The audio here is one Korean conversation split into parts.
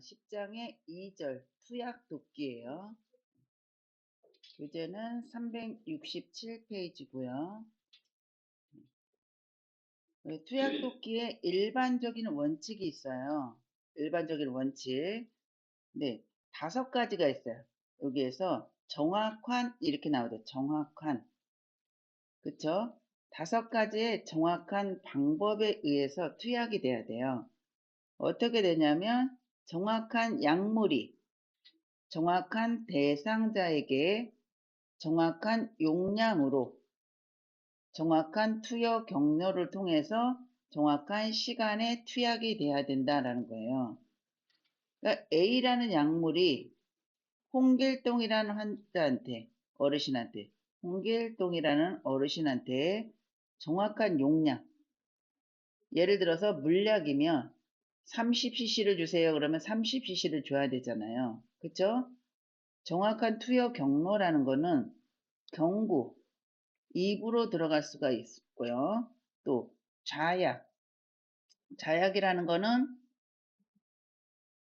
10장의 2절 투약 돕기예요. 교재는 367페이지고요. 투약 돕기에 일반적인 원칙이 있어요. 일반적인 원칙. 네, 5가지가 있어요. 여기에서 정확한 이렇게 나오죠. 정확한. 그쵸? 5가지의 정확한 방법에 의해서 투약이 돼야 돼요. 어떻게 되냐면 정확한 약물이 정확한 대상자에게 정확한 용량으로 정확한 투여 경로를 통해서 정확한 시간에 투약이 돼야 된다라는 거예요. 그러니까 A라는 약물이 홍길동이라는 환자한테, 어르신한테, 홍길동이라는 어르신한테 정확한 용량, 예를 들어서 물약이면 30cc를 주세요. 그러면 30cc를 줘야 되잖아요. 그쵸? 정확한 투여 경로라는 거는 경구, 입으로 들어갈 수가 있고요. 또 자약이라는 거는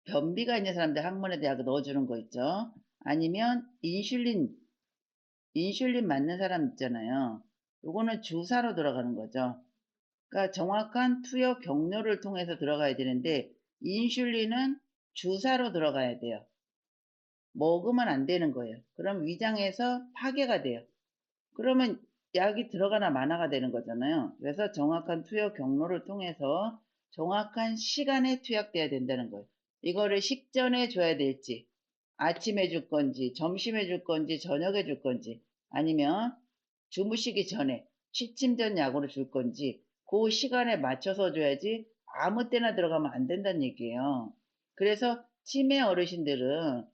변비가 있는 사람들 항문에 약을 넣어주는 거 있죠. 아니면 인슐린 맞는 사람 있잖아요. 요거는 주사로 들어가는 거죠. 그러니까 정확한 투여 경로를 통해서 들어가야 되는데 인슐린은 주사로 들어가야 돼요. 먹으면 안 되는 거예요. 그럼 위장에서 파괴가 돼요. 그러면 약이 들어가나 마나가 되는 거잖아요. 그래서 정확한 투여 경로를 통해서 정확한 시간에 투약돼야 된다는 거예요. 이거를 식전에 줘야 될지, 아침에 줄 건지, 점심에 줄 건지, 저녁에 줄 건지, 아니면 주무시기 전에 취침 전 약으로 줄 건지, 그 시간에 맞춰서 줘야지 아무 때나 들어가면 안 된다는 얘기예요. 그래서 치매 어르신들은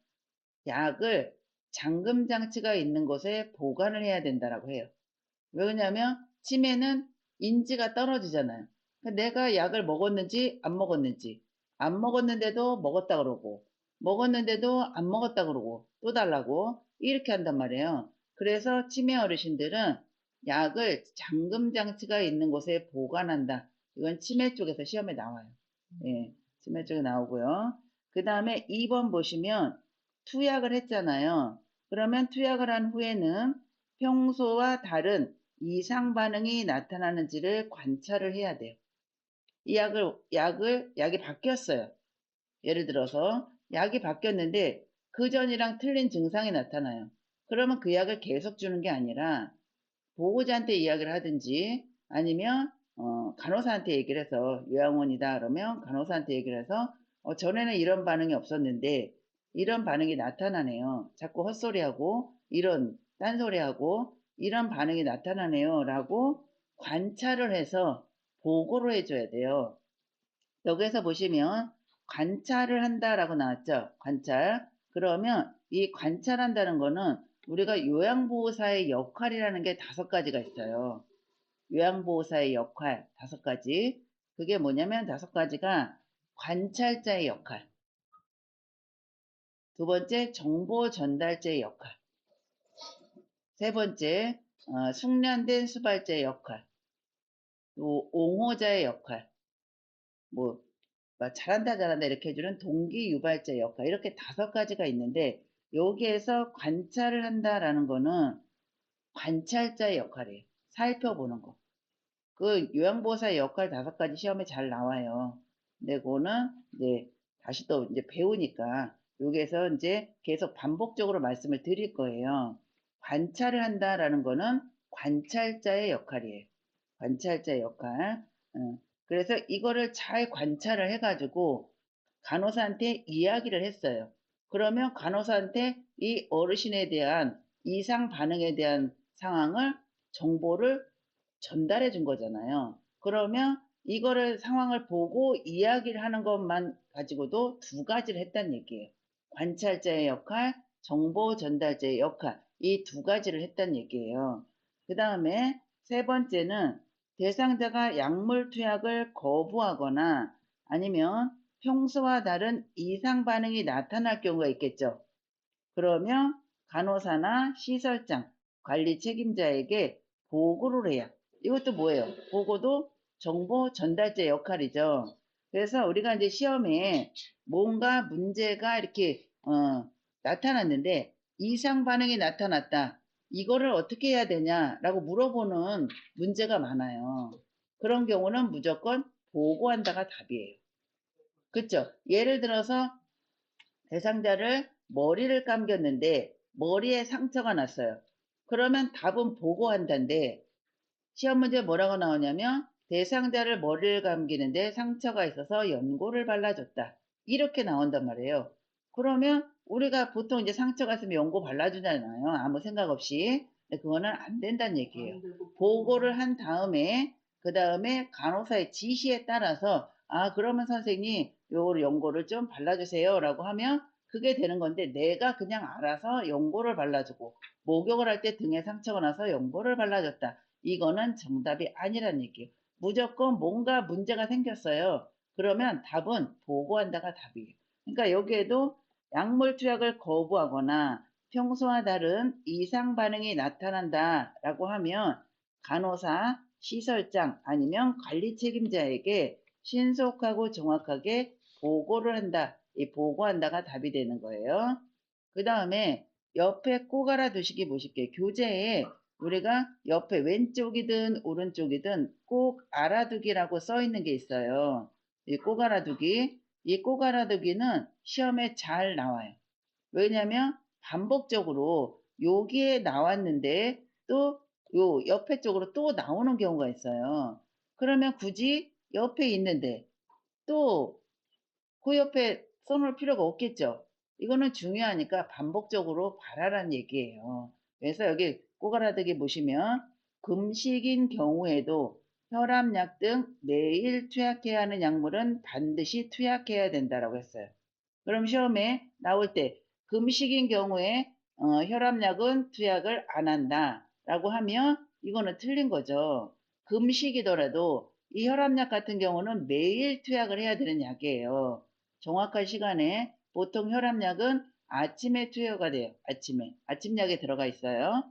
약을 잠금 장치가 있는 곳에 보관을 해야 된다라고 해요. 왜냐하면 치매는 인지가 떨어지잖아요. 그러니까 내가 약을 먹었는지 안 먹었는데도 먹었다 그러고 먹었는데도 안 먹었다 그러고 또 달라고 이렇게 한단 말이에요. 그래서 치매 어르신들은 약을 잠금 장치가 있는 곳에 보관한다. 이건 치매 쪽에서 시험에 나와요. 예, 치매 쪽에 나오고요. 그 다음에 2번 보시면 투약을 했잖아요. 그러면 투약을 한 후에는 평소와 다른 이상 반응이 나타나는지를 관찰을 해야 돼요. 이 약이 바뀌었어요. 예를 들어서 약이 바뀌었는데 그 전이랑 틀린 증상이 나타나요. 그러면 그 약을 계속 주는 게 아니라 보호자한테 이야기를 하든지 아니면 간호사한테 얘기를 해서 요양원이다 그러면 간호사한테 얘기를 해서 전에는 이런 반응이 없었는데 이런 반응이 나타나네요. 자꾸 헛소리하고 이런 딴소리하고 이런 반응이 나타나네요 라고 관찰을 해서 보고를 해줘야 돼요. 여기서 보시면 관찰을 한다라고 나왔죠. 관찰. 그러면 이 관찰한다는 거는 우리가 요양보호사의 역할이라는 게 5가지가 있어요. 요양보호사의 역할 5가지. 그게 뭐냐면 5가지가 관찰자의 역할, 두 번째 정보 전달자의 역할, 세 번째 숙련된 수발자의 역할, 또 옹호자의 역할, 뭐 잘한다 이렇게 해주는 동기 유발자 역할, 이렇게 5가지가 있는데 여기에서 관찰을 한다라는 거는 관찰자의 역할이에요. 살펴보는 거. 그 요양보호사의 역할 5가지 시험에 잘 나와요. 근데 그거는 이제 다시 또 이제 배우니까 여기에서 이제 계속 반복적으로 말씀을 드릴 거예요. 관찰을 한다라는 거는 관찰자의 역할이에요. 관찰자의 역할. 그래서 이거를 잘 관찰을 해가지고 간호사한테 이야기를 했어요. 그러면 간호사한테 이 어르신에 대한 이상 반응에 대한 상황을 정보를 전달해 준 거잖아요. 그러면 이거를 상황을 보고 이야기를 하는 것만 가지고도 2가지를 했다는 얘기예요. 관찰자의 역할, 정보 전달자의 역할, 이 2가지를 했다는 얘기예요. 그 다음에 3번째는 대상자가 약물 투약을 거부하거나 아니면 평소와 다른 이상 반응이 나타날 경우가 있겠죠. 그러면 간호사나 시설장, 관리 책임자에게 보고를 해요. 이것도 뭐예요? 보고도 정보 전달자 역할이죠. 그래서 우리가 이제 시험에 뭔가 문제가 이렇게 나타났는데 이상 반응이 나타났다. 이거를 어떻게 해야 되냐라고 물어보는 문제가 많아요. 그런 경우는 무조건 보고한다가 답이에요. 그쵸? 예를 들어서 대상자를 머리를 감겼는데 머리에 상처가 났어요. 그러면 답은 보고한다인데 시험 문제 뭐라고 나오냐면 대상자를 머리를 감기는데 상처가 있어서 연고를 발라줬다. 이렇게 나온단 말이에요. 그러면 우리가 보통 이제 상처가 있으면 연고 발라주잖아요. 아무 생각 없이. 근데 그거는 안 된다는 얘기예요. 보고를 한 다음에 그 다음에 간호사의 지시에 따라서 아 그러면 선생님 요 연고를 좀 발라주세요 라고 하면 그게 되는 건데 내가 그냥 알아서 연고를 발라주고 목욕을 할 때 등에 상처가 나서 연고를 발라줬다. 이거는 정답이 아니란 얘기예요. 무조건 뭔가 문제가 생겼어요. 그러면 답은 보고한다가 답이에요. 그러니까 여기에도 약물 투약을 거부하거나 평소와 다른 이상 반응이 나타난다라고 하면 간호사, 시설장 아니면 관리 책임자에게 신속하고 정확하게 보고를 한다. 이 보고한다가 답이 되는 거예요. 그 다음에 옆에 꼭 알아두시기 보실게요. 교재에 우리가 옆에 왼쪽이든 오른쪽이든 꼭 알아두기라고 써 있는 게 있어요. 이 꼭 알아두기. 이 꼭 알아두기는 시험에 잘 나와요. 왜냐면 반복적으로 여기에 나왔는데 또 요 옆에 쪽으로 또 나오는 경우가 있어요. 그러면 굳이 옆에 있는데 또 그 옆에 써놓을 필요가 없겠죠. 이거는 중요하니까 반복적으로 바라란 얘기예요. 그래서 여기 꼭 알아두기 보시면 금식인 경우에도 혈압약 등 매일 투약해야 하는 약물은 반드시 투약해야 된다라고 했어요. 그럼 시험에 나올 때 금식인 경우에 혈압약은 투약을 안 한다라고 하면 이거는 틀린 거죠. 금식이더라도 이 혈압약 같은 경우는 매일 투약을 해야 되는 약이에요. 정확한 시간에 보통 혈압약은 아침에 투여가 돼요. 아침에. 아침약에 들어가 있어요.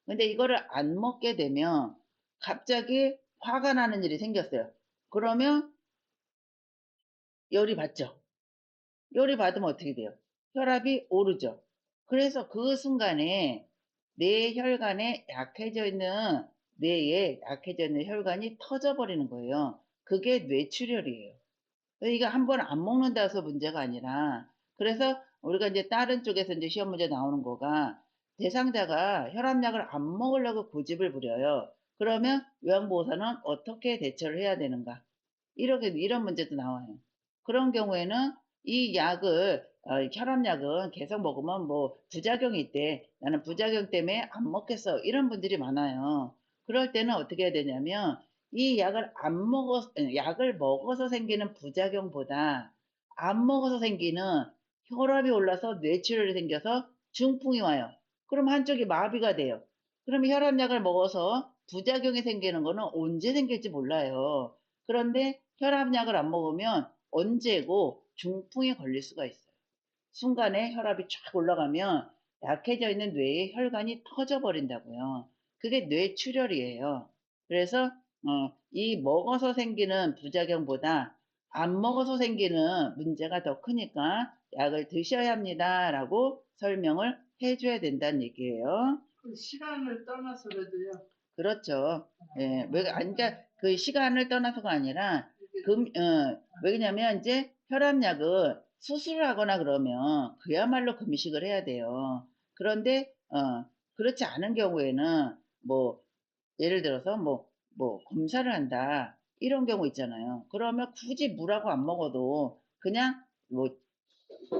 근데 이거를 안 먹게 되면 갑자기 화가 나는 일이 생겼어요. 그러면 열이 받죠. 열이 받으면 어떻게 돼요? 혈압이 오르죠. 그래서 그 순간에 뇌 혈관에 약해져 있는 뇌에 약해져 있는 혈관이 터져버리는 거예요. 그게 뇌출혈이에요. 이거 한 번 안 먹는다 해서 문제가 아니라 그래서 우리가 이제 다른 쪽에서 이제 시험 문제 나오는 거가 대상자가 혈압약을 안 먹으려고 고집을 부려요. 그러면 요양보호사는 어떻게 대처를 해야 되는가? 이렇게 이런 문제도 나와요. 그런 경우에는 이 약을 혈압약은 계속 먹으면 뭐 부작용이 있대. 나는 부작용 때문에 안 먹겠어. 이런 분들이 많아요. 그럴 때는 어떻게 해야 되냐면 이 약을 안 먹어 약을 먹어서 생기는 부작용보다 안 먹어서 생기는 혈압이 올라서 뇌출혈이 생겨서 중풍이 와요. 그럼 한쪽이 마비가 돼요. 그러면 혈압약을 먹어서 부작용이 생기는 거는 언제 생길지 몰라요. 그런데 혈압약을 안 먹으면 언제고 중풍에 걸릴 수가 있어요. 순간에 혈압이 쫙 올라가면 약해져 있는 뇌의 혈관이 터져버린다고요. 그게 뇌출혈이에요. 그래서 이 먹어서 생기는 부작용보다 안 먹어서 생기는 문제가 더 크니까 약을 드셔야 합니다라고 설명을 해줘야 된다는 얘기예요. 그 시간을 떠나서라도요. 그렇죠. 예, 왜, 아니, 그러니까 그 시간을 떠나서가 아니라, 왜냐면 이제 혈압약은 수술을 하거나 그러면 그야말로 금식을 해야 돼요. 그런데, 그렇지 않은 경우에는 뭐, 예를 들어서 뭐, 검사를 한다. 이런 경우 있잖아요. 그러면 굳이 물하고 안 먹어도 그냥 뭐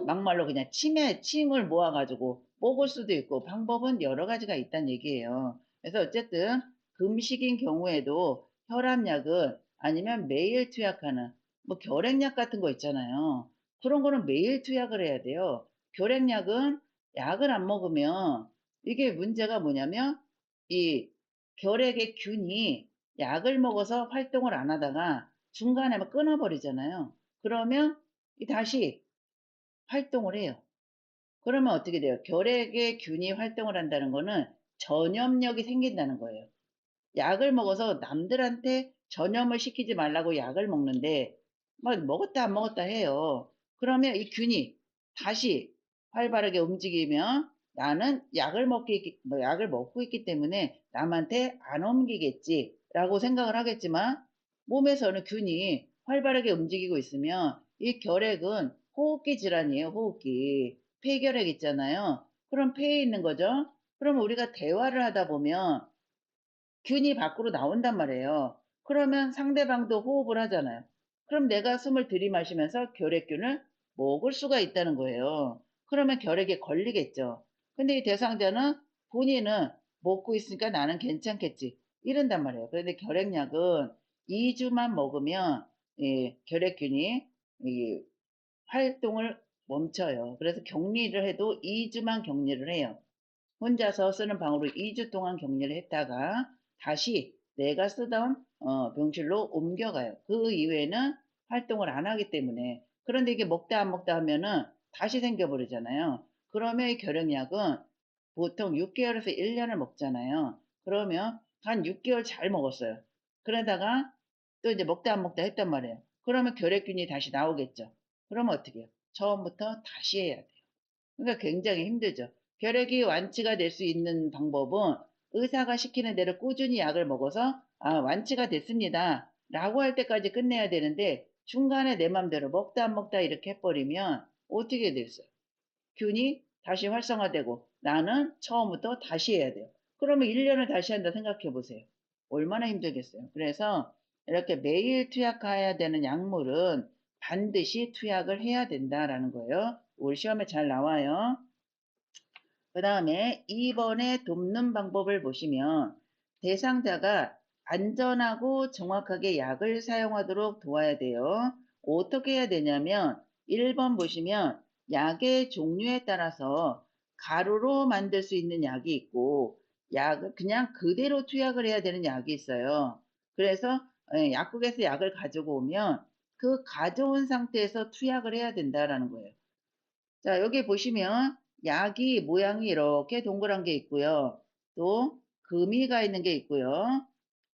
막말로 그냥 침을 모아가지고 먹을 수도 있고 방법은 여러 가지가 있다는 얘기예요. 그래서 어쨌든 금식인 경우에도 혈압약은 아니면 매일 투약하는 뭐 결핵약 같은 거 있잖아요. 그런 거는 매일 투약을 해야 돼요. 결핵약은 약을 안 먹으면 이게 문제가 뭐냐면 이 결핵의 균이 약을 먹어서 활동을 안 하다가 중간에 막 끊어버리잖아요. 그러면 다시 활동을 해요. 그러면 어떻게 돼요? 결핵의 균이 활동을 한다는 거는 전염력이 생긴다는 거예요. 약을 먹어서 남들한테 전염을 시키지 말라고 약을 먹는데 막 먹었다 안 먹었다 해요. 그러면 이 균이 다시 활발하게 움직이면 나는 약을 먹고 있기 때문에 남한테 안 옮기겠지라고 생각을 하겠지만 몸에서는 균이 활발하게 움직이고 있으면 이 결핵은 호흡기 질환이에요, 호흡기. 폐결핵 있잖아요. 그럼 폐에 있는 거죠. 그럼 우리가 대화를 하다 보면 균이 밖으로 나온단 말이에요. 그러면 상대방도 호흡을 하잖아요. 그럼 내가 숨을 들이마시면서 결핵균을 먹을 수가 있다는 거예요. 그러면 결핵에 걸리겠죠. 근데 이 대상자는 본인은 먹고 있으니까 나는 괜찮겠지. 이런단 말이에요. 그런데 결핵약은 2주만 먹으면 결핵균이 이 활동을 멈춰요. 그래서 격리를 해도 2주만 격리를 해요. 혼자서 쓰는 방으로 2주 동안 격리를 했다가 다시 내가 쓰던 병실로 옮겨가요. 그 이후에는 활동을 안 하기 때문에. 그런데 이게 먹다 안 먹다 하면은 다시 생겨버리잖아요. 그러면 이 결핵약은 보통 6개월에서 1년을 먹잖아요. 그러면 한 6개월 잘 먹었어요. 그러다가 또 이제 먹다 안 먹다 했단 말이에요. 그러면 결핵균이 다시 나오겠죠. 그러면 어떻게 해요? 처음부터 다시 해야 돼요. 그러니까 굉장히 힘들죠. 결핵이 완치가 될 수 있는 방법은 의사가 시키는 대로 꾸준히 약을 먹어서 완치가 됐습니다. 라고 할 때까지 끝내야 되는데 중간에 내 맘대로 먹다 안 먹다 이렇게 해버리면 어떻게 됐어요? 균이 다시 활성화되고 나는 처음부터 다시 해야 돼요. 그러면 1년을 다시 한다 생각해 보세요. 얼마나 힘들겠어요. 그래서 이렇게 매일 투약해야 되는 약물은 반드시 투약을 해야 된다라는 거예요. 올 시험에 잘 나와요. 그 다음에 2번에 돕는 방법을 보시면 대상자가 안전하고 정확하게 약을 사용하도록 도와야 돼요. 어떻게 해야 되냐면 1번 보시면 약의 종류에 따라서 가루로 만들 수 있는 약이 있고 약을 그냥 그대로 투약을 해야 되는 약이 있어요. 그래서 약국에서 약을 가지고 오면 그 가져온 상태에서 투약을 해야 된다라는 거예요. 자, 여기 보시면 약이 모양이 이렇게 동그란 게 있고요. 또 금이 가 있는 게 있고요.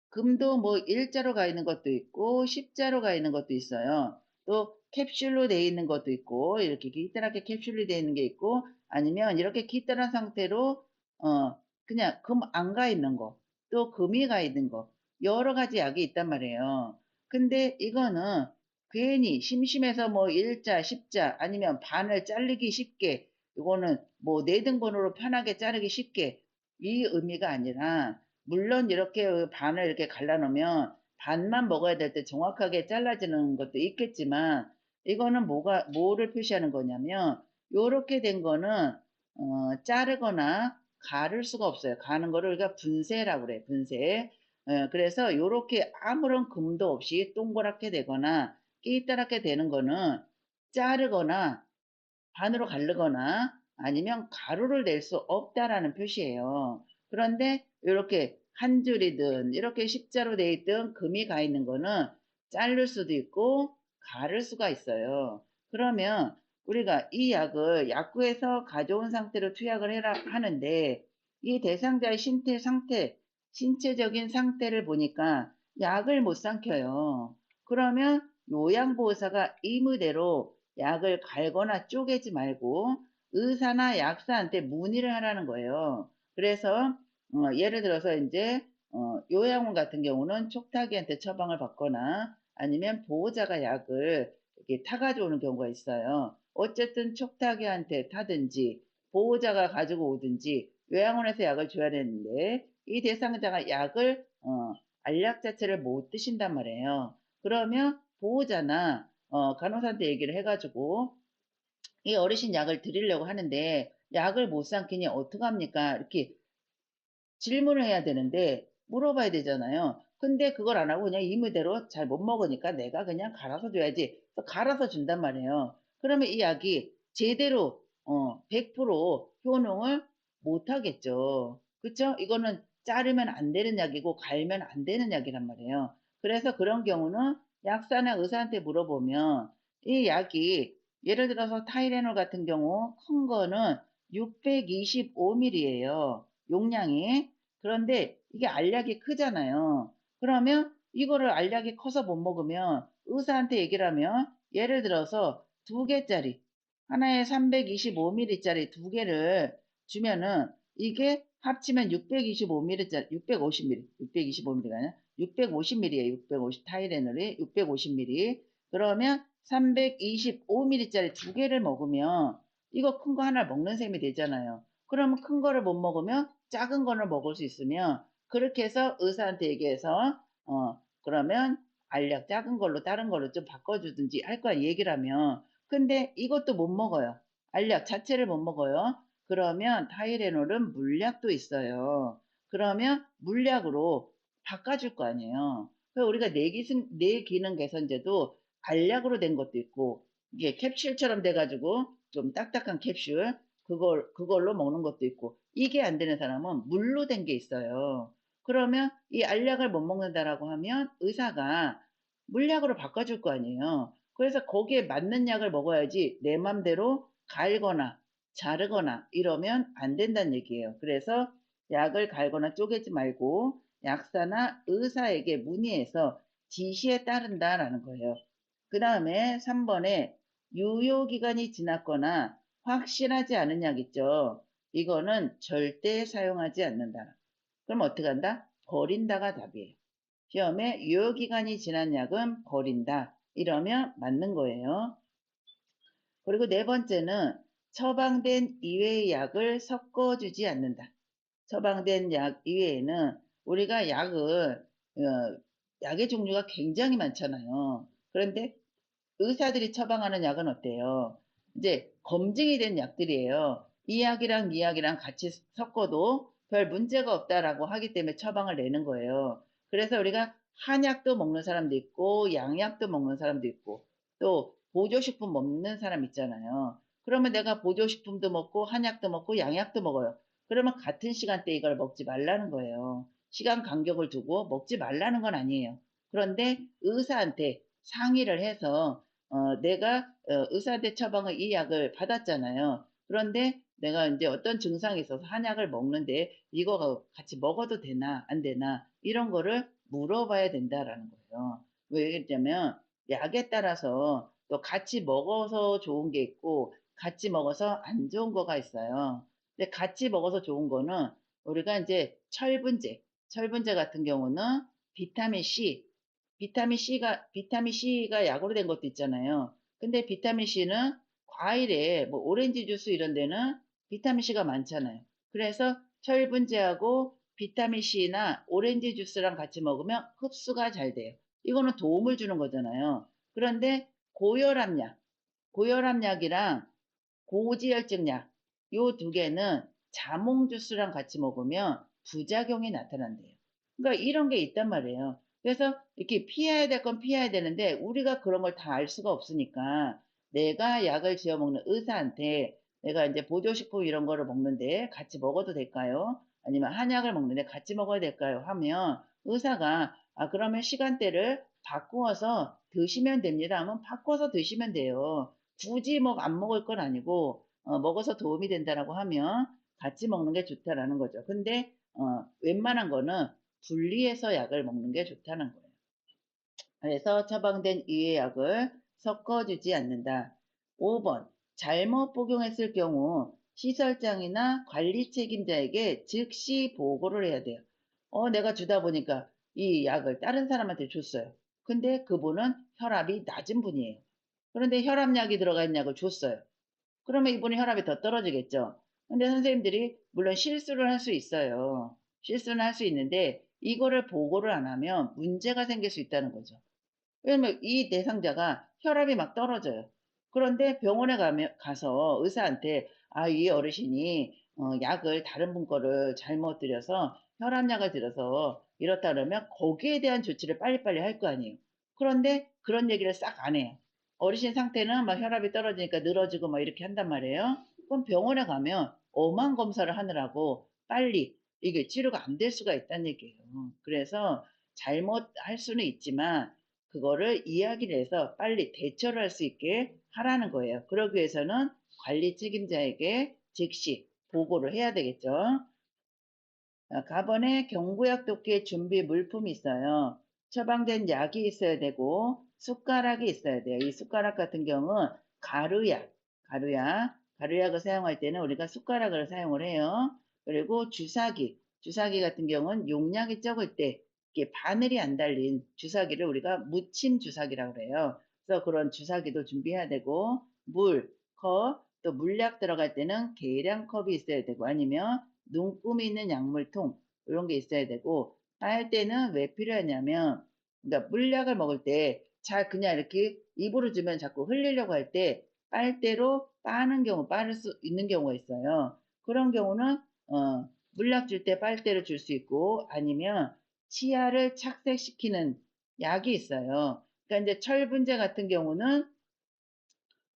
금도 뭐 일자로 가 있는 것도 있고 십자로 가 있는 것도 있어요. 또 캡슐로 되어 있는 것도 있고 이렇게 기다랗게 캡슐이 되어 있는 게 있고 아니면 이렇게 기다란 상태로 그냥 금 안 가 있는 거, 또 금이 가 있는 거 여러 가지 약이 있단 말이에요. 근데 이거는 괜히 심심해서 뭐 일자, 십자 아니면 반을 잘리기 쉽게 이거는 뭐 4등분으로 편하게 자르기 쉽게 이 의미가 아니라 물론 이렇게 반을 이렇게 갈라 놓으면 반만 먹어야 될 때 정확하게 잘라지는 것도 있겠지만 이거는 뭐를 표시하는 거냐면 요렇게 된 거는 자르거나 가를 수가 없어요. 가는 거를 우리가 분쇄라고 그래요. 분쇄. 그래서 요렇게 아무런 금도 없이 동그랗게 되거나 끼다랗게 되는 거는 자르거나 반으로 가르거나 아니면 가루를 낼 수 없다라는 표시예요. 그런데 이렇게 한 줄이든 이렇게 십자로 돼 있든 금이 가 있는 거는 자를 수도 있고 가를 수가 있어요. 그러면 우리가 이 약을 약국에서 가져온 상태로 투약을 해라 하는데 이 대상자의 신체적인 상태를 보니까 약을 못 삼켜요. 그러면 요양보호사가 의무대로 약을 갈거나 쪼개지 말고 의사나 약사한테 문의를 하라는 거예요. 그래서 예를 들어서 이제 요양원 같은 경우는 촉탁이한테 처방을 받거나 아니면 보호자가 약을 이렇게 타가지고 오는 경우가 있어요. 어쨌든 촉탁이한테 타든지 보호자가 가지고 오든지 요양원에서 약을 줘야 되는데 이 대상자가 약을 알약 자체를 못 드신단 말이에요. 그러면 보호자나 간호사한테 얘기를 해가지고 이 어르신 약을 드리려고 하는데 약을 못 삼키니 어떡합니까? 이렇게 질문을 해야 되는데 물어봐야 되잖아요. 근데 그걸 안 하고 그냥 임의대로 잘 못 먹으니까 내가 그냥 갈아서 줘야지. 그래서 갈아서 준단 말이에요. 그러면 이 약이 제대로 100% 효능을 못 하겠죠. 그쵸? 이거는 자르면 안 되는 약이고 갈면 안 되는 약이란 말이에요. 그래서 그런 경우는 약사나 의사한테 물어보면 이 약이 예를 들어서 타이레놀 같은 경우 큰 거는 625ml예요. 용량이. 그런데 이게 알약이 크잖아요. 그러면 이거를 알약이 커서 못 먹으면 의사한테 얘기를 하면 예를 들어서 2개짜리 하나에 325ml짜리 2개를 주면은 이게 합치면 625ml짜리 650ml 625ml가 아니라 650ml예요. 650 타이레놀이 650ml 그러면 325ml짜리 2개를 먹으면 이거 큰 거 하나 먹는 셈이 되잖아요. 그러면 큰 거를 못 먹으면 작은 거를 먹을 수 있으면 그렇게 해서 의사한테 얘기해서 그러면 알약 작은 걸로 다른 걸로 좀 바꿔주든지 할 거야 얘기를 하면 근데 이것도 못 먹어요. 알약 자체를 못 먹어요. 그러면 타이레놀은 물약도 있어요. 그러면 물약으로 바꿔줄 거 아니에요. 그래서 우리가 뇌기능 개선제도 알약으로 된 것도 있고 이게 캡슐처럼 돼가지고 좀 딱딱한 캡슐 그걸로 먹는 것도 있고 이게 안 되는 사람은 물로 된 게 있어요. 그러면 이 알약을 못 먹는다라고 하면 의사가 물약으로 바꿔줄 거 아니에요. 그래서 거기에 맞는 약을 먹어야지 내 맘대로 갈거나 자르거나 이러면 안 된다는 얘기예요. 그래서 약을 갈거나 쪼개지 말고 약사나 의사에게 문의해서 지시에 따른다라는 거예요. 그 다음에 3번에 유효기간이 지났거나 확실하지 않은 약 있죠. 이거는 절대 사용하지 않는다. 그럼 어떻게 한다? 버린다가 답이에요. 시험에 유효기간이 지난 약은 버린다. 이러면 맞는 거예요. 그리고 네 번째는 처방된 이외의 약을 섞어주지 않는다. 처방된 약 이외에는 우리가 약의 종류가 굉장히 많잖아요. 그런데 의사들이 처방하는 약은 어때요? 이제 검증이 된 약들이에요. 이 약이랑 이 약이랑 같이 섞어도 별 문제가 없다라고 하기 때문에 처방을 내는 거예요. 그래서 우리가 한약도 먹는 사람도 있고 양약도 먹는 사람도 있고 또 보조식품 먹는 사람 있잖아요. 그러면 내가 보조식품도 먹고 한약도 먹고 양약도 먹어요. 그러면 같은 시간대에 이걸 먹지 말라는 거예요. 시간 간격을 두고 먹지 말라는 건 아니에요. 그런데 의사한테 상의를 해서 내가 의사한테 처방을 이 약을 받았잖아요. 그런데 내가 이제 어떤 증상이 있어서 한약을 먹는데 이거 같이 먹어도 되나 안 되나 이런 거를 물어봐야 된다라는 거예요. 왜냐면 약에 따라서 또 같이 먹어서 좋은 게 있고 같이 먹어서 안 좋은 거가 있어요. 근데 같이 먹어서 좋은 거는 우리가 이제 철분제 같은 경우는 비타민 C, 비타민 C가 약으로 된 것도 있잖아요. 근데 비타민 C는 과일에 뭐 오렌지 주스 이런 데는 비타민 C가 많잖아요. 그래서 철분제하고 비타민 C나 오렌지 주스랑 같이 먹으면 흡수가 잘 돼요. 이거는 도움을 주는 거잖아요. 그런데 고혈압약이랑 고지혈증약 요 두 개는 자몽 주스랑 같이 먹으면 부작용이 나타난대요. 그러니까 이런 게 있단 말이에요. 그래서 이렇게 피해야 될 건 피해야 되는데 우리가 그런 걸 다 알 수가 없으니까 내가 약을 지어 먹는 의사한테 내가 이제 보조식품 이런 거를 먹는데 같이 먹어도 될까요? 아니면 한약을 먹는데 같이 먹어야 될까요? 하면 의사가 그러면 시간대를 바꾸어서 드시면 됩니다 하면 바꿔서 드시면 돼요. 굳이 뭐 안 먹을 건 아니고 먹어서 도움이 된다라고 하면 같이 먹는 게 좋다라는 거죠. 근데 웬만한 거는 분리해서 약을 먹는 게 좋다는 거예요. 그래서 처방된 이외 약을 섞어주지 않는다. 5번 잘못 복용했을 경우 시설장이나 관리 책임자에게 즉시 보고를 해야 돼요. 내가 주다 보니까 이 약을 다른 사람한테 줬어요. 근데 그분은 혈압이 낮은 분이에요. 그런데 혈압약이 들어가 있는 약을 줬어요. 그러면 이분의 혈압이 더 떨어지겠죠. 근데 선생님들이 물론 실수를 할 수 있어요. 실수는 할 수 있는데 이거를 보고를 안 하면 문제가 생길 수 있다는 거죠. 왜냐면 이 대상자가 혈압이 막 떨어져요. 그런데 병원에 가서 의사한테 이 어르신이 약을 다른 분 거를 잘못 드려서 혈압약을 들어서 이렇다 그러면 거기에 대한 조치를 빨리빨리 할 거 아니에요. 그런데 그런 얘기를 싹 안 해요. 어르신 상태는 막 혈압이 떨어지니까 늘어지고 막 이렇게 한단 말이에요. 그럼 병원에 가면 엄한 검사를 하느라고 빨리 이게 치료가 안 될 수가 있다는 얘기예요. 그래서 잘못할 수는 있지만 그거를 이야기를 해서 빨리 대처를 할 수 있게 하라는 거예요. 그러기 위해서는 관리 책임자에게 즉시 보고를 해야 되겠죠. 가번에 경구약 돕기에 준비 물품이 있어요. 처방된 약이 있어야 되고 숟가락이 있어야 돼요. 이 숟가락 같은 경우는 가루약을 사용할 때는 우리가 숟가락을 사용을 해요. 그리고 주사기 같은 경우는 용량이 적을 때 이렇게 바늘이 안 달린 주사기를 우리가 무침 주사기라고 그래요. 그래서 그런 주사기도 준비해야 되고, 컵, 또 물약 들어갈 때는 계량컵이 있어야 되고, 아니면 눈금이 있는 약물통, 이런 게 있어야 되고, 빨 때는 왜 필요하냐면, 그러니까 물약을 먹을 때 잘 그냥 이렇게 입으로 주면 자꾸 흘리려고 할 때 빨대로 빠는 경우, 빠를 수 있는 경우가 있어요. 그런 경우는 물약 줄 때 빨대로 줄 수 있고, 아니면 치아를 착색시키는 약이 있어요. 그러니까 이제 철분제 같은 경우는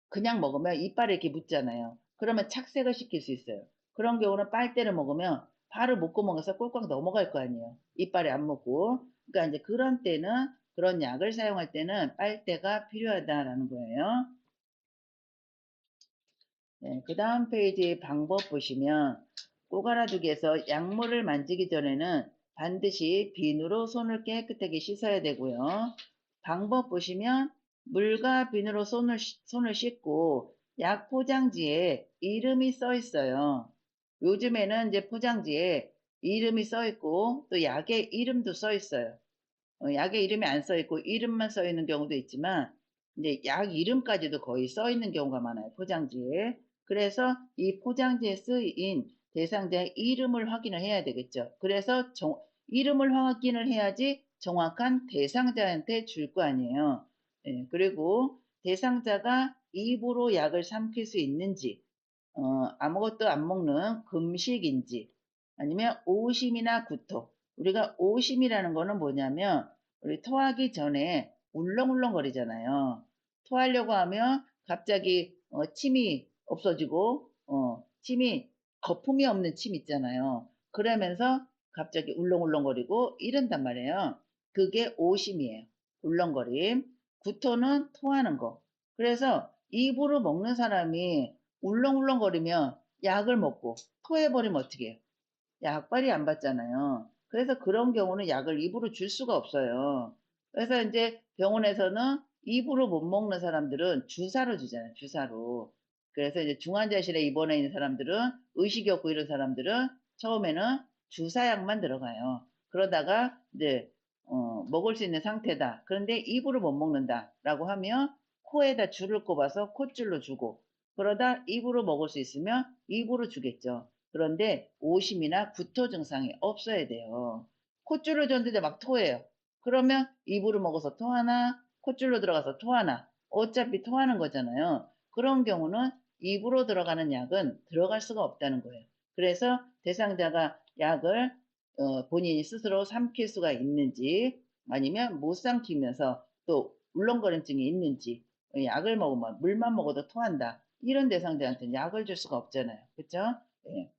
그냥 먹으면 이빨에 이렇게 묻잖아요. 그러면 착색을 시킬 수 있어요. 그런 경우는 빨대를 먹으면 바로 목구멍에서 꿀꺽 넘어갈 거 아니에요. 이빨에 안 묻고. 그러니까 이제 그런 때는, 그런 약을 사용할 때는 빨대가 필요하다라는 거예요. 네, 그 다음 페이지 방법 보시면, 꼭 알아두기에서 약물을 만지기 전에는 반드시 비누로 손을 깨끗하게 씻어야 되고요. 방법 보시면 물과 비누로 손을 씻고 약 포장지에 이름이 써 있어요. 요즘에는 이제 포장지에 이름이 써 있고 또 약의 이름도 써 있어요. 약의 이름이 안 써 있고 이름만 써 있는 경우도 있지만 이제 약 이름까지도 거의 써 있는 경우가 많아요, 포장지에. 그래서 이 포장지에 쓰인 대상자의 이름을 확인을 해야 되겠죠. 그래서 이름을 확인을 해야지 정확한 대상자한테 줄 거 아니에요. 예, 그리고 대상자가 입으로 약을 삼킬 수 있는지, 아무것도 안 먹는 금식인지, 아니면 오심이나 구토. 우리가 오심이라는 거는 뭐냐면, 우리 토하기 전에 울렁울렁거리잖아요. 토하려고 하면 갑자기 침이 없어지고, 침이, 거품이 없는 침 있잖아요. 그러면서 갑자기 울렁울렁거리고 이런단 말이에요. 그게 오심이에요. 울렁거림. 구토는 토하는 거. 그래서 입으로 먹는 사람이 울렁울렁거리면 약을 먹고 토해버리면 어떻게 해요? 약발이 안 받잖아요. 그래서 그런 경우는 약을 입으로 줄 수가 없어요. 그래서 이제 병원에서는 입으로 못 먹는 사람들은 주사로 주잖아요. 주사로. 그래서 이제 중환자실에 입원해 있는 사람들은, 의식이 없고 이런 사람들은 처음에는 주사약만 들어가요. 그러다가 이제 먹을 수 있는 상태다. 그런데 입으로 못 먹는다라고 하면 코에다 줄을 꼽아서 콧줄로 주고, 그러다 입으로 먹을 수 있으면 입으로 주겠죠. 그런데 오심이나 구토 증상이 없어야 돼요. 콧줄로 줬는데 막 토해요. 그러면 입으로 먹어서 토하나 콧줄로 들어가서 토하나 어차피 토하는 거잖아요. 그런 경우는 입으로 들어가는 약은 들어갈 수가 없다는 거예요. 그래서 대상자가 약을 본인이 스스로 삼킬 수가 있는지, 아니면 못 삼키면서 또 울렁거림증이 있는지, 약을 먹으면 물만 먹어도 토한다, 이런 대상자한테는 약을 줄 수가 없잖아요. 그렇죠? 예.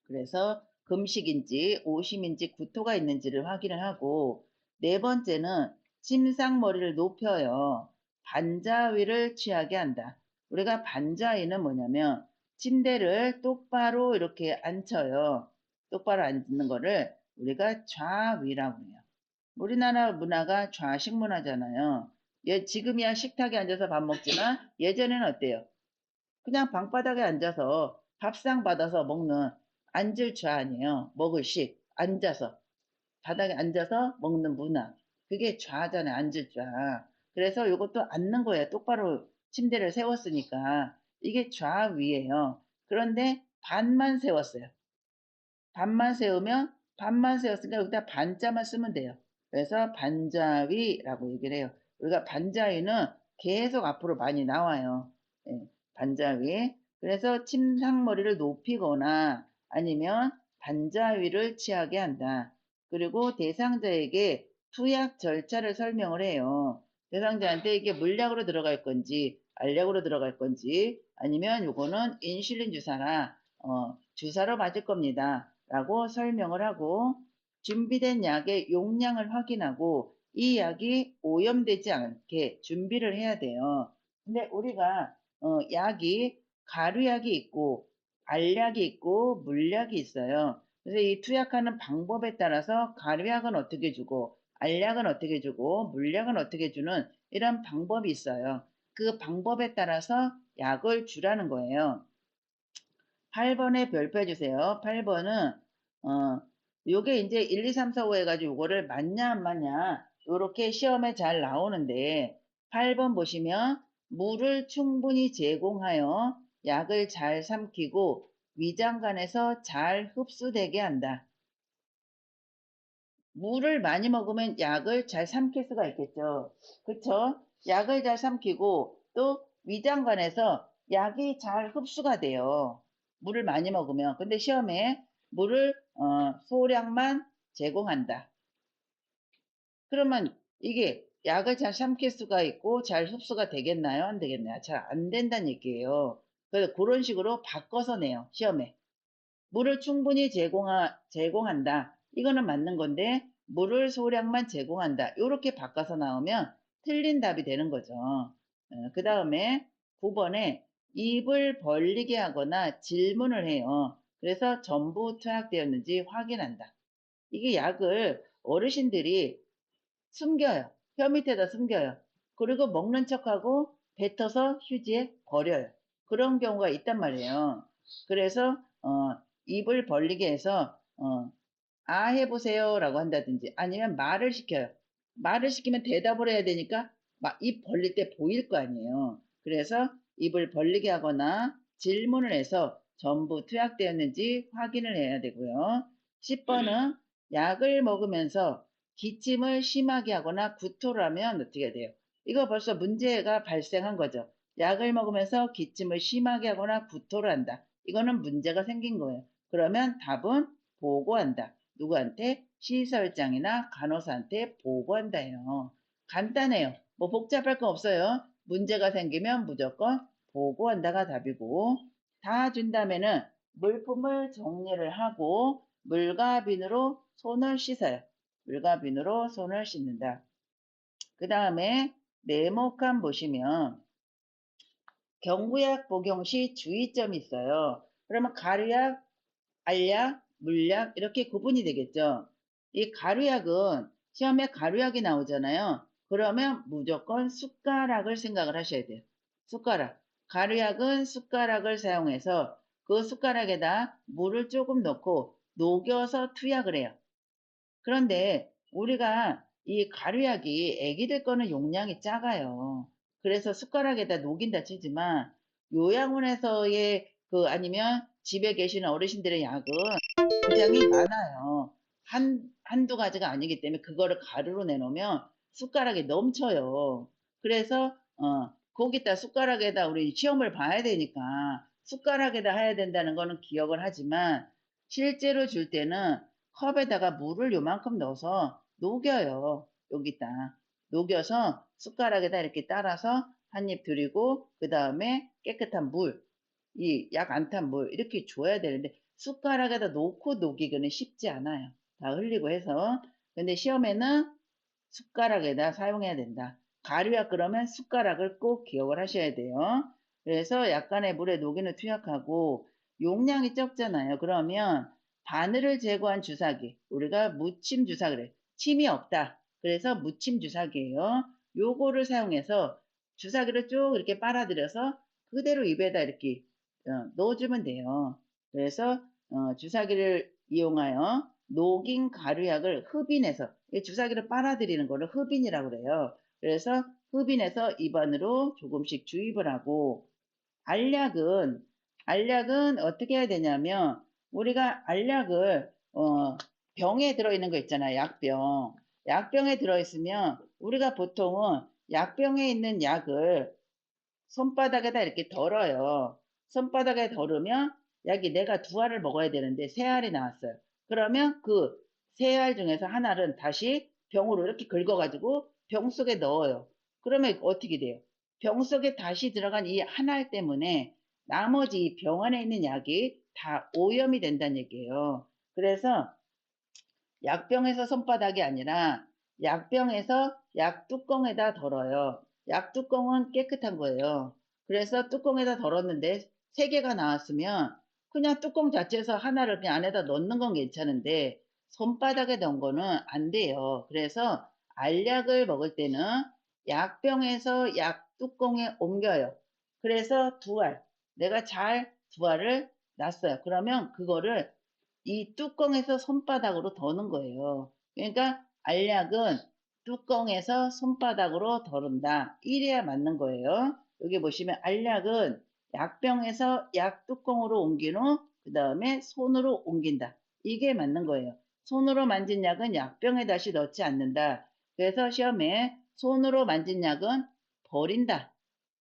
그래서 금식인지 오심인지 구토가 있는지를 확인을 하고, 네 번째는 침상머리를 높여요. 반자위를 취하게 한다. 우리가 반자위는 뭐냐면 침대를 똑바로 이렇게 앉혀요. 똑바로 앉는 거를 우리가 좌위라고 해요. 우리나라 문화가 좌식 문화잖아요. 지금이야 식탁에 앉아서 밥 먹지만 예전에는 어때요? 그냥 방바닥에 앉아서 밥상 받아서 먹는, 앉을 줄 아니에요. 먹을 식. 앉아서. 바닥에 앉아서 먹는 문화. 그게 좌잖아요. 앉을 좌. 그래서 이것도 앉는 거예요. 똑바로 침대를 세웠으니까. 이게 좌위예요. 그런데 반만 세웠어요. 반만 세웠으니까 여기다 반자만 쓰면 돼요. 그래서 반자위라고 얘기를 해요. 우리가 반자위는 계속 앞으로 많이 나와요. 예, 반자위. 그래서 침상머리를 높이거나 아니면 반자위를 취하게 한다. 그리고 대상자에게 투약 절차를 설명을 해요. 대상자한테 이게 물약으로 들어갈 건지 알약으로 들어갈 건지, 아니면 요거는 인슐린 주사라 주사로 맞을 겁니다 라고 설명을 하고, 준비된 약의 용량을 확인하고 이 약이 오염되지 않게 준비를 해야 돼요. 근데 우리가 약이 가루약이 있고 알약이 있고 물약이 있어요. 그래서 이 투약하는 방법에 따라서 가루약은 어떻게 주고 알약은 어떻게 주고 물약은 어떻게 주는 이런 방법이 있어요. 그 방법에 따라서 약을 주라는 거예요. 8번에 별표 주세요. 8번은 요게 이제 1, 2, 3, 4, 5 해가지고 요거를 맞냐 안 맞냐 요렇게 시험에 잘 나오는데 8번 보시면 물을 충분히 제공하여 약을 잘 삼키고 위장관에서 잘 흡수되게 한다. 물을 많이 먹으면 약을 잘 삼킬 수가 있겠죠. 그쵸? 약을 잘 삼키고 또 위장관에서 약이 잘 흡수가 돼요. 물을 많이 먹으면. 근데 시험에 물을 소량만 제공한다. 그러면 이게 약을 잘 삼킬 수가 있고 잘 흡수가 되겠나요? 안 되겠나요? 잘 안 된다는 얘기예요. 그래서 그런 식으로 바꿔서 내요. 시험에. 물을 충분히 제공한다. 이거는 맞는 건데 물을 소량만 제공한다. 이렇게 바꿔서 나오면 틀린 답이 되는 거죠. 그 다음에 9번에 입을 벌리게 하거나 질문을 해요. 그래서 전부 투약되었는지 확인한다. 이게 약을 어르신들이 숨겨요. 혀 밑에다 숨겨요. 그리고 먹는 척하고 뱉어서 휴지에 버려요. 그런 경우가 있단 말이에요. 그래서 입을 벌리게 해서 아 해보세요 라고 한다든지 아니면 말을 시켜요. 말을 시키면 대답을 해야 되니까 막 입 벌릴 때 보일 거 아니에요. 그래서 입을 벌리게 하거나 질문을 해서 전부 투약되었는지 확인을 해야 되고요. 10번은 약을 먹으면서 기침을 심하게 하거나 구토를 하면 어떻게 돼요? 이거 벌써 문제가 발생한 거죠. 약을 먹으면서 기침을 심하게 하거나 구토를 한다. 이거는 문제가 생긴 거예요. 그러면 답은 보고한다. 누구한테? 시설장이나 간호사한테 보고한다요. 간단해요. 뭐 복잡할 거 없어요. 문제가 생기면 무조건 보고한다가 답이고 다 준다면은 물품을 정리를 하고 물과 비누로 손을 씻어요. 물과 비누로 손을 씻는다. 그 다음에 네모칸 보시면 경구약 복용 시 주의점이 있어요. 그러면 가루약, 알약, 물약 이렇게 구분이 되겠죠. 이 가루약은 시험에 가루약이 나오잖아요. 그러면 무조건 숟가락을 생각을 하셔야 돼요. 숟가락. 가루약은 숟가락을 사용해서 그 숟가락에다 물을 조금 넣고 녹여서 투약을 해요. 그런데 우리가 이 가루약이 애기들 거는 용량이 작아요. 그래서 숟가락에다 녹인다 치지만 요양원에서의 아니면 집에 계시는 어르신들의 약은 분량이 많아요. 한두 가지가 아니기 때문에 그거를 가루로 내놓으면 숟가락이 넘쳐요. 그래서 거기다 숟가락에다 우리 시험을 봐야 되니까 숟가락에다 해야 된다는 거는 기억을 하지만 실제로 줄 때는 컵에다가 물을 요만큼 넣어서 녹여요. 여기다. 녹여서 숟가락에다 이렇게 따라서 한 입 들이고 그 다음에 깨끗한 물, 이 약 안 탄 물 이렇게 줘야 되는데 숟가락에다 놓고 녹이기는 쉽지 않아요. 다 흘리고 해서. 근데 시험에는 숟가락에다 사용해야 된다. 가루약 그러면 숟가락을 꼭 기억을 하셔야 돼요. 그래서 약간의 물에 녹이는 투약하고 용량이 적잖아요. 그러면 바늘을 제거한 주사기, 우리가 무침 주사 그래. 침이 없다. 그래서 무침 주사기예요. 요거를 사용해서 주사기를 쭉 이렇게 빨아들여서 그대로 입에다 이렇게 넣어주면 돼요. 그래서 주사기를 이용하여 녹인 가루약을 흡인해서 주사기를 빨아들이는 거를 흡인이라고 그래요. 그래서 흡인해서 입안으로 조금씩 주입을 하고 알약은 어떻게 해야 되냐면 우리가 알약을 병에 들어있는 거 있잖아요. 약병. 약병에 들어있으면 우리가 보통은 약병에 있는 약을 손바닥에다 이렇게 덜어요. 손바닥에 덜으면 약이 내가 두 알을 먹어야 되는데 세 알이 나왔어요. 그러면 그 세 알 중에서 하나를 다시 병으로 이렇게 긁어가지고 병 속에 넣어요. 그러면 어떻게 돼요? 병 속에 다시 들어간 이 한 알 때문에 나머지 병 안에 있는 약이 다 오염이 된다는 얘기예요. 그래서 약병에서 손바닥이 아니라 약병에서 약 뚜껑에다 덜어요. 약 뚜껑은 깨끗한 거예요. 그래서 뚜껑에다 덜었는데 세 개가 나왔으면 그냥 뚜껑 자체에서 하나를 그냥 안에다 넣는 건 괜찮은데 손바닥에 넣은 거는 안 돼요. 그래서 알약을 먹을 때는 약병에서 약뚜껑에 옮겨요. 그래서 내가 잘 두 알을 놨어요. 그러면 그거를 이 뚜껑에서 손바닥으로 더는 거예요. 그러니까 알약은 뚜껑에서 손바닥으로 덜은다. 이래야 맞는 거예요. 여기 보시면 알약은 약병에서 약뚜껑으로 옮긴 후 그 다음에 손으로 옮긴다. 이게 맞는 거예요. 손으로 만진 약은 약병에 다시 넣지 않는다. 그래서 시험에 손으로 만진 약은 버린다.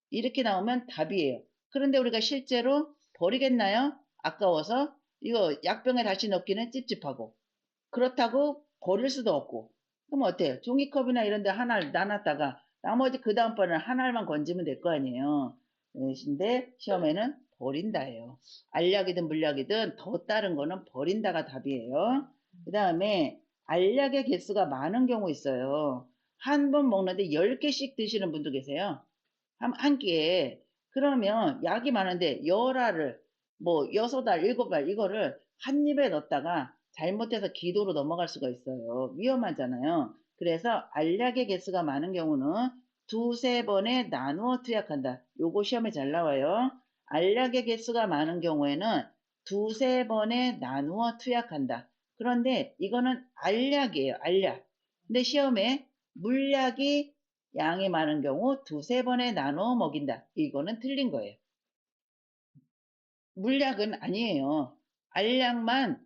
이렇게 나오면 답이에요. 그런데 우리가 실제로 버리겠나요? 아까워서 이거 약병에 다시 넣기는 찝찝하고 그렇다고 버릴 수도 없고 그럼 어때요? 종이컵이나 이런 데 하나를 나눴다가 나머지 그 다음번에는 하나만 건지면 될 거 아니에요. 근데 시험에는 버린다예요. 알약이든 물약이든 더 다른 거는 버린다가 답이에요. 그 다음에 알약의 개수가 많은 경우 있어요. 한 번 먹는데 10개씩 드시는 분도 계세요. 한 끼에. 그러면 약이 많은데 열알을 뭐 6알, 7알 이거를 한 입에 넣었다가 잘못해서 기도로 넘어갈 수가 있어요. 위험하잖아요. 그래서 알약의 개수가 많은 경우는 두세 번에 나누어 투약한다. 요거 시험에 잘 나와요. 알약의 개수가 많은 경우에는 두세 번에 나누어 투약한다. 그런데 이거는 알약이에요. 알약. 근데 시험에 물약이 양이 많은 경우 두세 번에 나눠 먹인다. 이거는 틀린 거예요. 물약은 아니에요. 알약만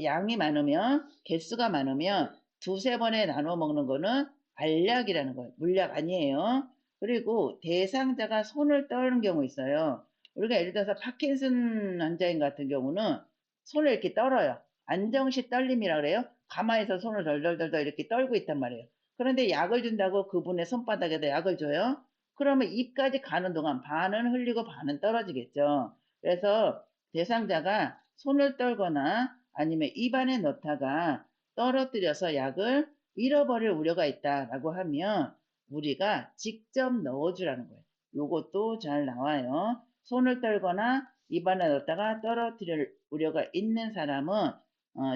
양이 많으면 개수가 많으면 두세 번에 나눠 먹는 거는 알약이라는 거예요. 물약 아니에요. 그리고 대상자가 손을 떠는 경우 있어요. 우리가 예를 들어서 파킨슨 환자인 같은 경우는 손을 이렇게 떨어요. 안정시 떨림이라 그래요. 가마에서 손을 덜덜덜덜 이렇게 떨고 있단 말이에요. 그런데 약을 준다고 그분의 손바닥에다 약을 줘요. 그러면 입까지 가는 동안 반은 흘리고 반은 떨어지겠죠. 그래서 대상자가 손을 떨거나 아니면 입안에 넣다가 떨어뜨려서 약을 잃어버릴 우려가 있다라고 하면 우리가 직접 넣어주라는 거예요. 요것도 잘 나와요. 손을 떨거나 입안에 넣다가 떨어뜨릴 우려가 있는 사람은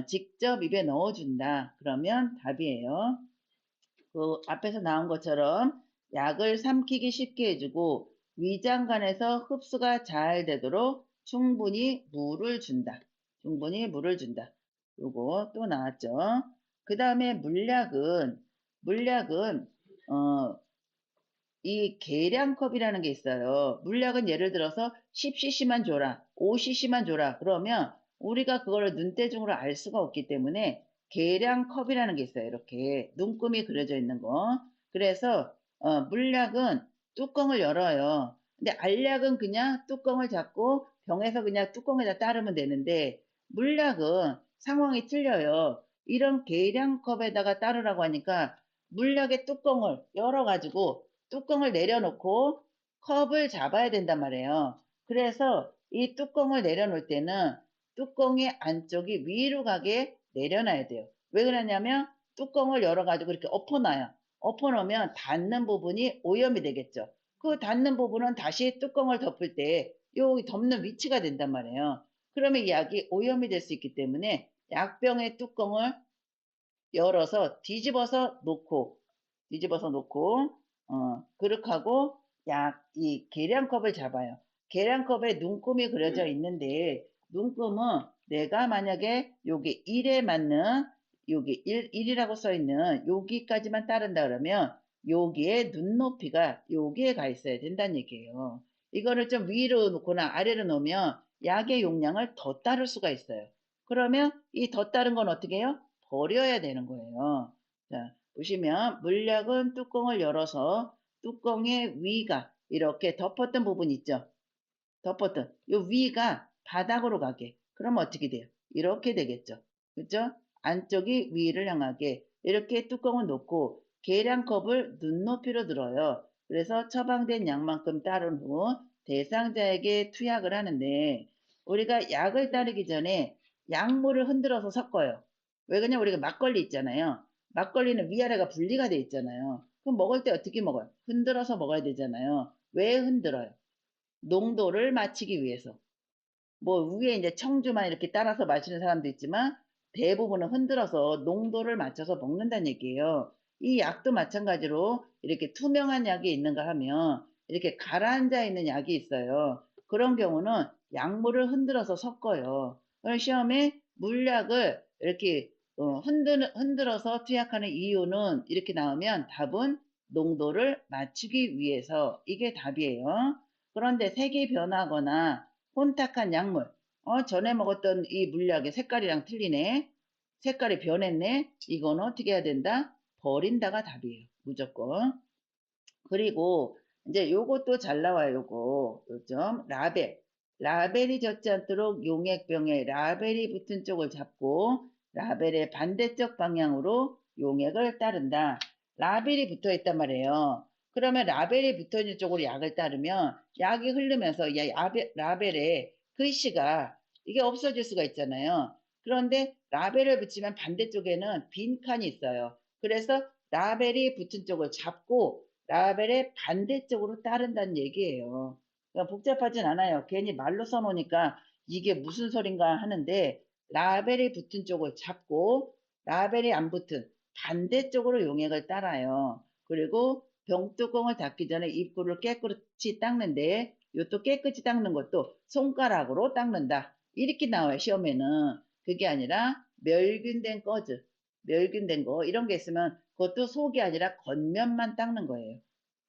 직접 입에 넣어준다. 그러면 답이에요. 그 앞에서 나온 것처럼 약을 삼키기 쉽게 해주고 위장관에서 흡수가 잘 되도록 충분히 물을 준다. 충분히 물을 준다. 요거 또 나왔죠. 그 다음에 물약은 이 계량컵이라는 게 있어요. 물약은 예를 들어서 10cc만 줘라, 5cc만 줘라. 그러면 우리가 그거를 눈대중으로 알 수가 없기 때문에 계량컵이라는 게 있어요. 이렇게 눈금이 그려져 있는 거. 그래서 물약은 뚜껑을 열어요. 근데 알약은 그냥 뚜껑을 잡고 병에서 그냥 뚜껑에다 따르면 되는데 물약은 상황이 틀려요. 이런 계량컵에다가 따르라고 하니까 물약의 뚜껑을 열어가지고 뚜껑을 내려놓고 컵을 잡아야 된단 말이에요. 그래서 이 뚜껑을 내려놓을 때는 뚜껑의 안쪽이 위로 가게 내려놔야 돼요. 왜 그러냐면 뚜껑을 열어가지고 이렇게 엎어놔요. 엎어놓으면 닿는 부분이 오염이 되겠죠. 그 닿는 부분은 다시 뚜껑을 덮을 때 여기 덮는 위치가 된단 말이에요. 그러면 이 약이 오염이 될 수 있기 때문에 약병의 뚜껑을 열어서 뒤집어서 놓고, 그릇하고 이 계량컵을 잡아요. 계량컵에 눈금이 그려져 있는데, 눈금은 내가 만약에 여기 1에 맞는, 여기 1이라고 써 있는 여기까지만 따른다 그러면, 여기에 눈높이가 여기에 가 있어야 된다는 얘기예요. 이거를 좀 위로 놓거나 아래로 놓으면 약의 용량을 더 따를 수가 있어요. 그러면 이 더 따른 건 어떻게 해요? 버려야 되는 거예요. 자, 보시면 물약은 뚜껑을 열어서 뚜껑의 위가 이렇게 덮었던 부분 있죠? 덮었던 이 위가 바닥으로 가게. 그러면 어떻게 돼요? 이렇게 되겠죠. 그죠? 안쪽이 위를 향하게 이렇게 뚜껑을 놓고 계량컵을 눈높이로 들어요. 그래서 처방된 양만큼 따른 후 대상자에게 투약을 하는데 우리가 약을 따르기 전에 약물을 흔들어서 섞어요. 왜 그러냐? 우리가 막걸리 있잖아요. 막걸리는 위아래가 분리가 돼 있잖아요. 그럼 먹을 때 어떻게 먹어요? 흔들어서 먹어야 되잖아요. 왜 흔들어요? 농도를 맞추기 위해서. 뭐 위에 이제 청주만 이렇게 따라서 마시는 사람도 있지만 대부분은 흔들어서 농도를 맞춰서 먹는다는 얘기예요. 이 약도 마찬가지로 이렇게 투명한 약이 있는가 하면 이렇게 가라앉아 있는 약이 있어요. 그런 경우는 약물을 흔들어서 섞어요. 그럼 시험에 물약을 이렇게 흔들어서 투약하는 이유는 이렇게 나오면 답은 농도를 맞추기 위해서, 이게 답이에요. 그런데 색이 변하거나 혼탁한 약물, 전에 먹었던 이 물약의 색깔이랑 틀리네. 색깔이 변했네. 이거는 어떻게 해야 된다? 버린다가 답이에요. 무조건. 그리고 이제 요것도 잘 나와요. 요점 라벨. 라벨이 젖지 않도록 용액병에 라벨이 붙은 쪽을 잡고 라벨의 반대쪽 방향으로 용액을 따른다. 라벨이 붙어 있단 말이에요. 그러면 라벨이 붙어 있는 쪽으로 약을 따르면 약이 흐르면서 라벨에 글씨가 이게 없어질 수가 있잖아요. 그런데 라벨을 붙이면 반대쪽에는 빈 칸이 있어요. 그래서 라벨이 붙은 쪽을 잡고 라벨의 반대쪽으로 따른다는 얘기예요. 그러니까 복잡하진 않아요. 괜히 말로 써놓으니까 이게 무슨 소린가 하는데, 라벨이 붙은 쪽을 잡고 라벨이 안 붙은 반대쪽으로 용액을 따라요. 그리고 병뚜껑을 닫기 전에 입구를 깨끗이 닦는데, 이것도 깨끗이 닦는 것도 손가락으로 닦는다. 이렇게 나와요, 시험에는. 그게 아니라 멸균된 거 이런 게 있으면 그것도 속이 아니라 겉면만 닦는 거예요.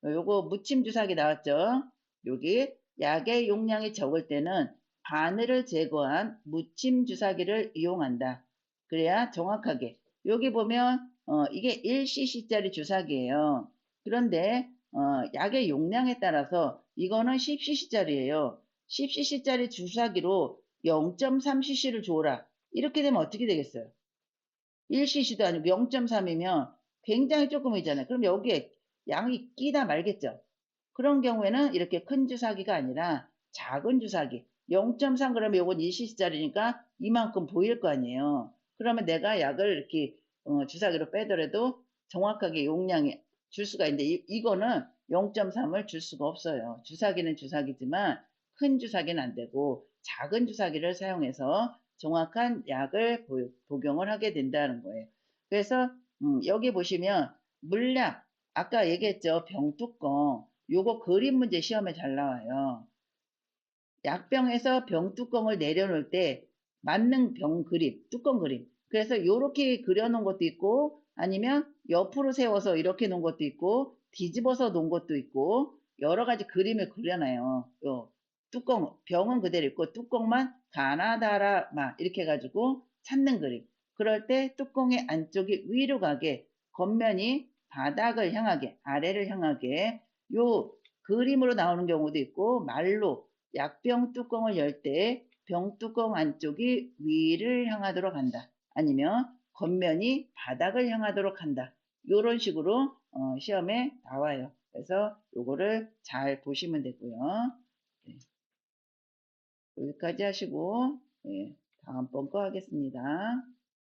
요거 무침 주사기 나왔죠? 여기 약의 용량이 적을 때는 바늘을 제거한 무침 주사기를 이용한다. 그래야 정확하게. 여기 보면 이게 1cc짜리 주사기예요. 그런데 약의 용량에 따라서 이거는 10cc짜리예요. 10cc짜리 주사기로 0.3cc를 줘라. 이렇게 되면 어떻게 되겠어요? 1cc도 아니고 0.3이면 굉장히 조금이잖아요. 그럼 여기에 양이 끼다 말겠죠. 그런 경우에는 이렇게 큰 주사기가 아니라 작은 주사기 0.3 그러면 요건 1cc짜리니까 이만큼 보일 거 아니에요. 그러면 내가 약을 이렇게 주사기로 빼더라도 정확하게 용량이 줄 수가 있는데 이거는 0.3을 줄 수가 없어요. 주사기는 주사기지만 큰 주사기는 안 되고 작은 주사기를 사용해서 정확한 약을 복용을 하게 된다는 거예요. 그래서 여기 보시면 물약, 아까 얘기했죠. 병뚜껑. 요거 그림 문제 시험에 잘 나와요. 약병에서 병뚜껑을 내려놓을 때 맞는 병 그림, 뚜껑 그림. 그래서 요렇게 그려놓은 것도 있고 아니면 옆으로 세워서 이렇게 놓은 것도 있고 뒤집어서 놓은 것도 있고 여러 가지 그림을 그려놔요. 요 뚜껑, 병은 그대로 있고 뚜껑만 가나다라 이렇게 해가지고 찾는 그림. 그럴 때 뚜껑의 안쪽이 위로 가게, 겉면이 바닥을 향하게, 아래를 향하게 요 그림으로 나오는 경우도 있고 말로 약병 뚜껑을 열 때 병뚜껑 안쪽이 위를 향하도록 한다. 아니면 겉면이 바닥을 향하도록 한다. 이런 식으로 시험에 나와요. 그래서 요거를 잘 보시면 되고요. 네, 여기까지 하시고 네, 다음번 거 하겠습니다.